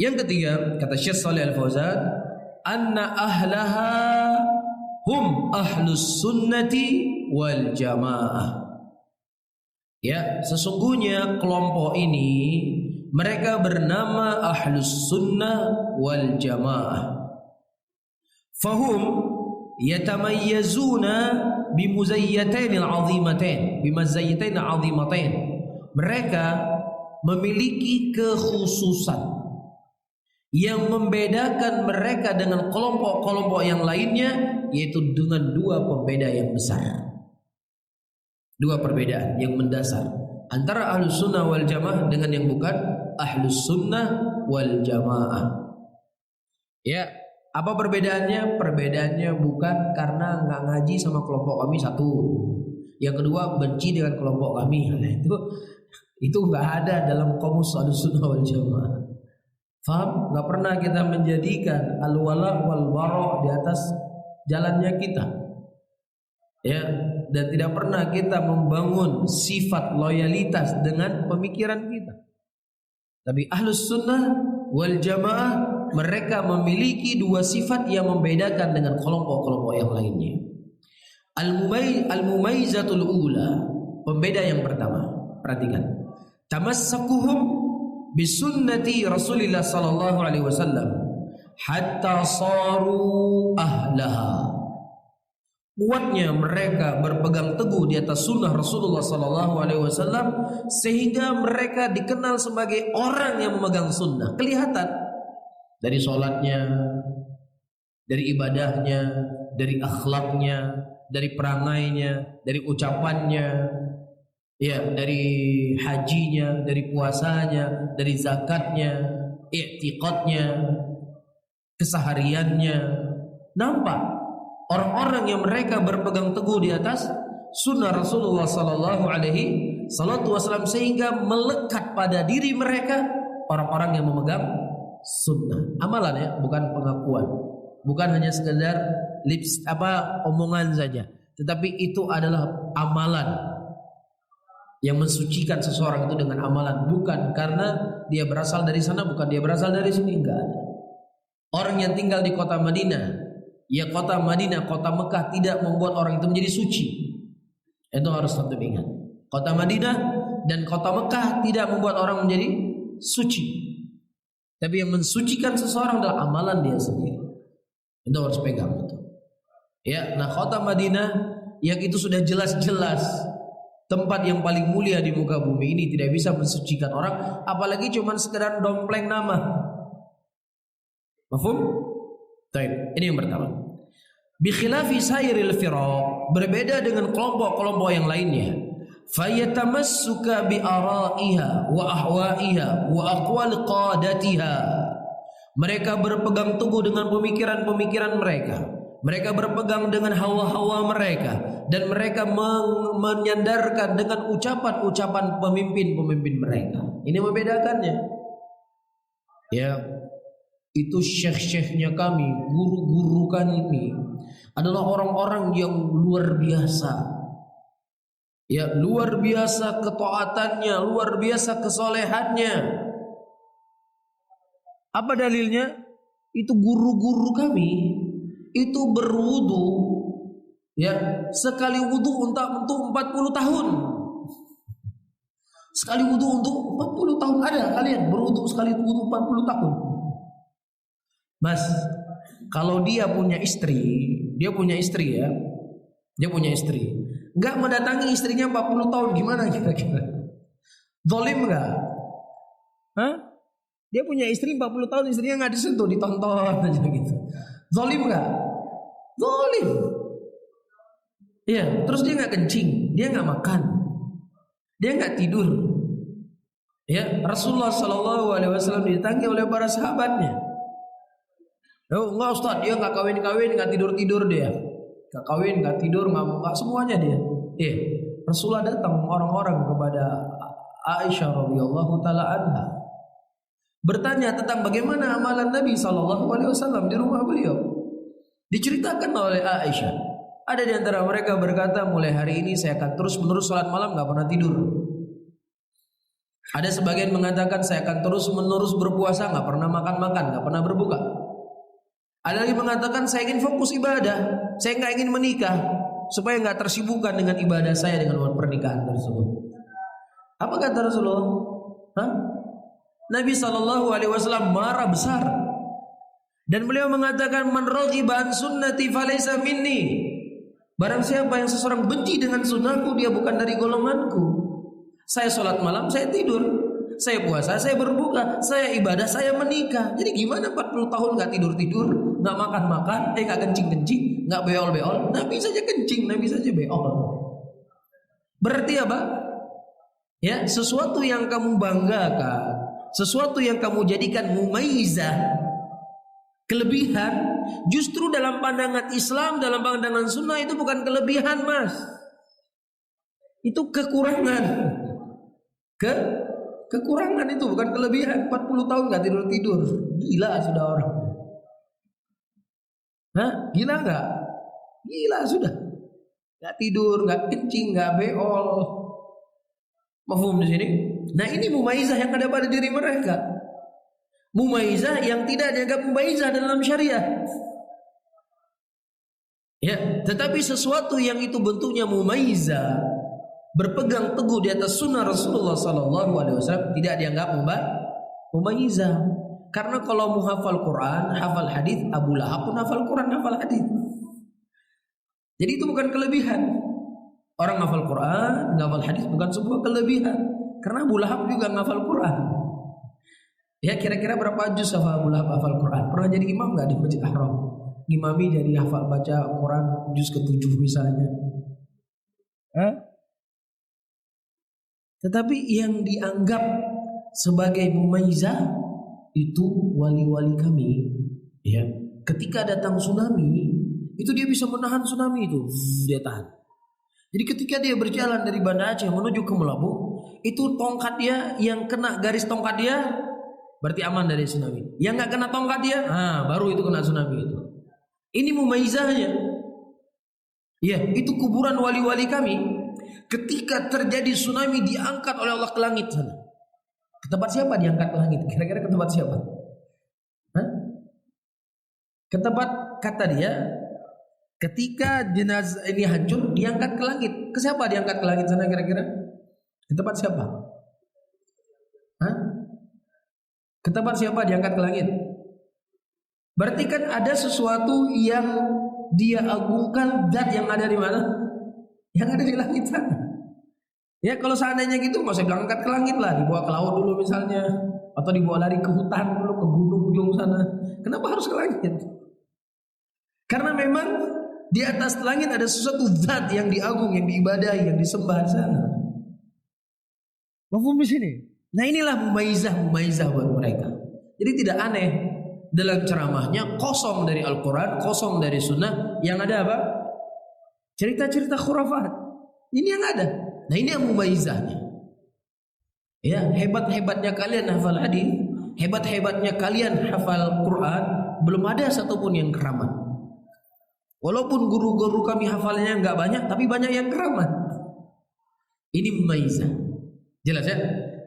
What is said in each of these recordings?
Yang ketiga, kata Syekh Shalih Al-Fauzan, anna ahlaha hum ahlus sunnati wal jamaah. Ya, sesungguhnya kelompok ini mereka bernama ahlus sunnah wal jamaah. Fahum yatamayyazuna bimuzayyatain azimatain. Mereka memiliki kekhususan yang membedakan mereka dengan kelompok-kelompok yang lainnya, yaitu dengan dua pembeda yang besar. Dua perbedaan yang mendasar antara ahlus sunnah wal jamaah dengan yang bukan ahlus sunnah wal jamaah. Ya, apa perbedaannya? Perbedaannya bukan karena nggak ngaji sama kelompok kami satu, yang kedua benci dengan kelompok kami. Nah, itu nggak ada dalam kamus ahlus sunnah wal jamaah. Faham? Nggak pernah kita menjadikan al-wala wal bara di atas jalannya kita. Ya, dan tidak pernah kita membangun sifat loyalitas dengan pemikiran kita. Tapi ahlus sunnah wal jamaah mereka memiliki dua sifat yang membedakan dengan kelompok-kelompok yang lainnya. Al-mumayyizatul ula, pembeda yang pertama. Perhatikan. Tamassakuhum bisunnati Rasulillah sallallahu alaihi wasallam hatta saru ahlaha. Kuatnya mereka berpegang teguh di atas sunnah Rasulullah sallallahu alaihi wasallam sehingga mereka dikenal sebagai orang yang memegang sunnah. Kelihatan dari sholatnya, dari ibadahnya, dari akhlaknya, dari perangainya, dari ucapannya, ya, dari hajinya, dari puasanya, dari zakatnya, i'tiqadnya, kesehariannya. Nampak orang-orang yang mereka berpegang teguh di atas sunnah Rasulullah sallallahu alaihi wasallam sehingga melekat pada diri mereka orang-orang yang memegang sunnah. Amalan, ya, bukan pengakuan, bukan hanya sekedar omongan saja, tetapi itu adalah amalan yang mensucikan seseorang itu dengan amalan, bukan karena dia berasal dari sana, bukan dia berasal dari sini, enggak ada. Orang yang tinggal di kota Madinah, ya kota Madinah, kota Mekah tidak membuat orang itu menjadi suci. Itu harus tentu ingat. Kota Madinah dan kota Mekah tidak membuat orang menjadi suci. Tapi yang mensucikan seseorang adalah amalan dia sendiri. Itu harus pegang itu. Ya, nah kota Madinah yang itu sudah jelas-jelas tempat yang paling mulia di muka bumi ini tidak bisa mensucikan orang, apalagi cuma sekedar dompleng nama. Mafhum? Baik, ini yang pertama. Bi khilafi sairil firaq, berbeda dengan kelompok-kelompok yang lainnya. Fayatamassuka bi ara'iha wa ahwa'iha wa aqwal qadatiha. Mereka berpegang teguh dengan pemikiran-pemikiran mereka. Mereka berpegang dengan hawa-hawa mereka dan mereka menyandarkan dengan ucapan-ucapan pemimpin-pemimpin mereka. Ini membedakannya. Ya, itu syekh-syekhnya kami, guru-guru kami ini adalah orang-orang yang luar biasa. Ya, luar biasa ketaatannya, luar biasa kesolehannya. Apa dalilnya? Itu guru-guru kami itu berwudu, ya, sekali wudu untuk 40 tahun. Sekali wudu untuk 40 tahun. Ada kalian berwudu sekali wudu 40 tahun? Mas, kalau dia punya istri ya, dia punya istri, nggak mendatangi istrinya 40 tahun, gimana kira-kira? Zalim nggak? Hah? Dia punya istri 40 tahun, istrinya nggak disentuh, ditonton aja gitu. Zalim nggak? Zalim. Iya, terus dia nggak kencing, dia nggak makan, dia nggak tidur. Ya, Rasulullah Shallallahu Alaihi Wasallam didatangi oleh para sahabatnya. Oh enggak Ustaz, dia nggak kawin, nggak tidur dia, nggak kawin, nggak tidur, nggak semuanya dia. Iya, Rasulullah datang orang-orang kepada Aisyah radhiyallahu taala anha, bertanya tentang bagaimana amalan Nabi Shallallahu Alaihi Wasallam di rumah beliau. Diceritakan oleh Aisyah, ada di antara mereka berkata, mulai hari ini saya akan terus menerus sholat malam, nggak pernah tidur. Ada sebagian mengatakan saya akan terus menerus berpuasa, nggak pernah makan-makan, nggak pernah berbuka. Ada lagi mengatakan saya ingin fokus ibadah, saya nggak ingin menikah supaya nggak tersibukkan dengan ibadah saya dengan pernikahan tersebut. Apa kata Rasulullah? Nabi SAW marah besar dan beliau mengatakan man raghiba an sunnati falaysa minni. Barang siapa yang seseorang benci dengan sunnahku, dia bukan dari golonganku. Saya sholat malam, saya tidur. Saya puasa, saya berbuka. Saya ibadah, saya menikah. Jadi gimana 40 tahun gak tidur-tidur, gak makan-makan, gak kencing-kencing, gak beol-beol. Nabi saja kencing, Nabi saja beol. Berarti apa? Ya, sesuatu yang kamu banggakan, sesuatu yang kamu jadikan mumaizah, kelebihan, justru dalam pandangan Islam, dalam pandangan sunnah itu bukan kelebihan, Mas. Itu kekurangan. Kekurangan itu bukan kelebihan. 40 tahun gak tidur-tidur, gila sudah orang. Gila gak? Gila sudah. Gak tidur, gak kencing, gak beol. Mafhum di sini? Nah, ini mumaizah yang ada pada diri mereka. Mumaizah yang tidak dianggap mumaizah dalam syariat. Ya, tetapi sesuatu yang itu bentuknya mumaizah, berpegang teguh di atas sunnah Rasulullah SAW, tidak dianggap mumaizah. Karena kalau mau hafal Quran, hafal hadis, Abu Lahab pun hafal Quran, hafal hadis. Jadi itu bukan kelebihan. Orang hafal Quran, hafal hadis bukan sebuah kelebihan. Karena Abu Lahab juga hafal Quran. Ya, kira-kira berapa juz hafal Abu Lahab hafal Quran? Pernah jadi imam nggak di Masjid Haram? Imami jadi hafal baca Quran juz ke-7 misalnya. Tetapi yang dianggap sebagai mumaizah itu wali-wali kami. Ya, ketika datang tsunami, itu dia bisa menahan tsunami itu, dia tahan. Jadi ketika dia berjalan dari Banda Aceh menuju ke Melabu, itu tongkat dia yang kena garis tongkat dia berarti aman dari tsunami. Yang nggak kena tongkat dia, baru itu kena tsunami itu. Ini mumaizahnya. Ya, itu kuburan wali-wali kami. Ketika terjadi tsunami diangkat oleh Allah ke langit sana. Ke tempat siapa diangkat ke langit? Kira-kira ke tempat siapa? Ke tempat, kata dia, ketika jenazah ini hancur diangkat ke langit. Ke siapa diangkat ke langit sana kira-kira? Ke tempat siapa? Ke tempat siapa diangkat ke langit? Berarti kan ada sesuatu yang dia agungkan, zat yang ada di mana? Yang ada di langit sana. Ya, kalau seandainya gitu nggak usah bilang angkat ke langit lah, dibawa ke laut dulu misalnya, atau dibawa lari ke hutan dulu, ke gunung ujung sana. Kenapa harus ke langit? Karena memang di atas langit ada sesuatu zat yang diagung, yang diibadahi, yang disembah di sana. Mafhum di sini? Nah, inilah mumaizah buat mereka. Jadi tidak aneh dalam ceramahnya kosong dari Al-Quran, kosong dari Sunnah, yang ada apa? Cerita-cerita khurafat. Ini yang ada. Nah, ini yang mumaizahnya. Ya, hebat-hebatnya kalian hafal hadis, hebat-hebatnya kalian hafal Quran, belum ada satupun yang keramat. Walaupun guru-guru kami hafalnya nggak banyak, tapi banyak yang keramat. Ini mumaizah. Jelas ya?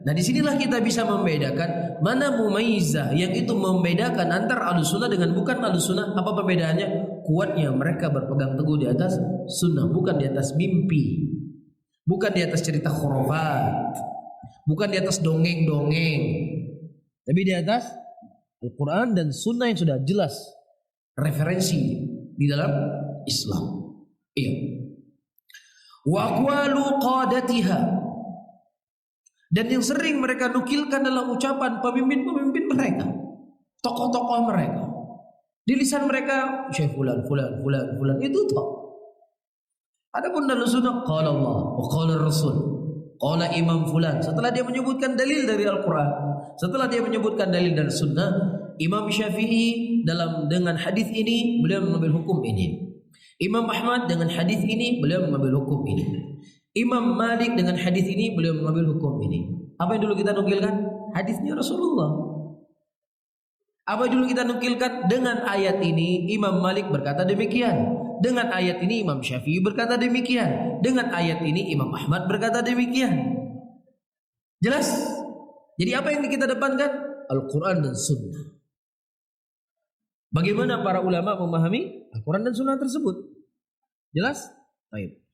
Nah, disinilah kita bisa membedakan mana mumaizah yang itu membedakan antara Ahlussunnah dengan bukan Ahlussunnah. Apa perbedaannya? Kuatnya mereka berpegang teguh di atas sunnah, bukan di atas mimpi, bukan di atas cerita khurafat, bukan di atas dongeng-dongeng, tapi di atas Al-Quran dan sunnah yang sudah jelas referensi di dalam Islam. Iya. Wa aqwalu qadatiha, dan yang sering mereka nukilkan dalam ucapan pemimpin-pemimpin mereka, tokoh-tokoh mereka. Di lisan mereka Syekh fulan itu toh. Adapun dalam sunnah qala Allah wa qala Rasul, qala Imam fulan. Setelah dia menyebutkan dalil dari Al-Quran, setelah dia menyebutkan dalil dari sunnah, Imam Syafi'i dengan hadis ini beliau mengambil hukum ini. Imam Ahmad dengan hadis ini beliau mengambil hukum ini. Imam Malik dengan hadis ini beliau mengambil hukum ini. Apa yang dulu kita nukilkan? Hadisnya Rasulullah. Apa yang dulu kita nukilkan? Dengan ayat ini Imam Malik berkata demikian, dengan ayat ini Imam Syafi'i berkata demikian, dengan ayat ini Imam Ahmad berkata demikian. Jelas? Jadi apa yang kita depankan? Al-Quran dan Sunnah. Bagaimana para ulama memahami Al-Quran dan Sunnah tersebut? Jelas? Baik.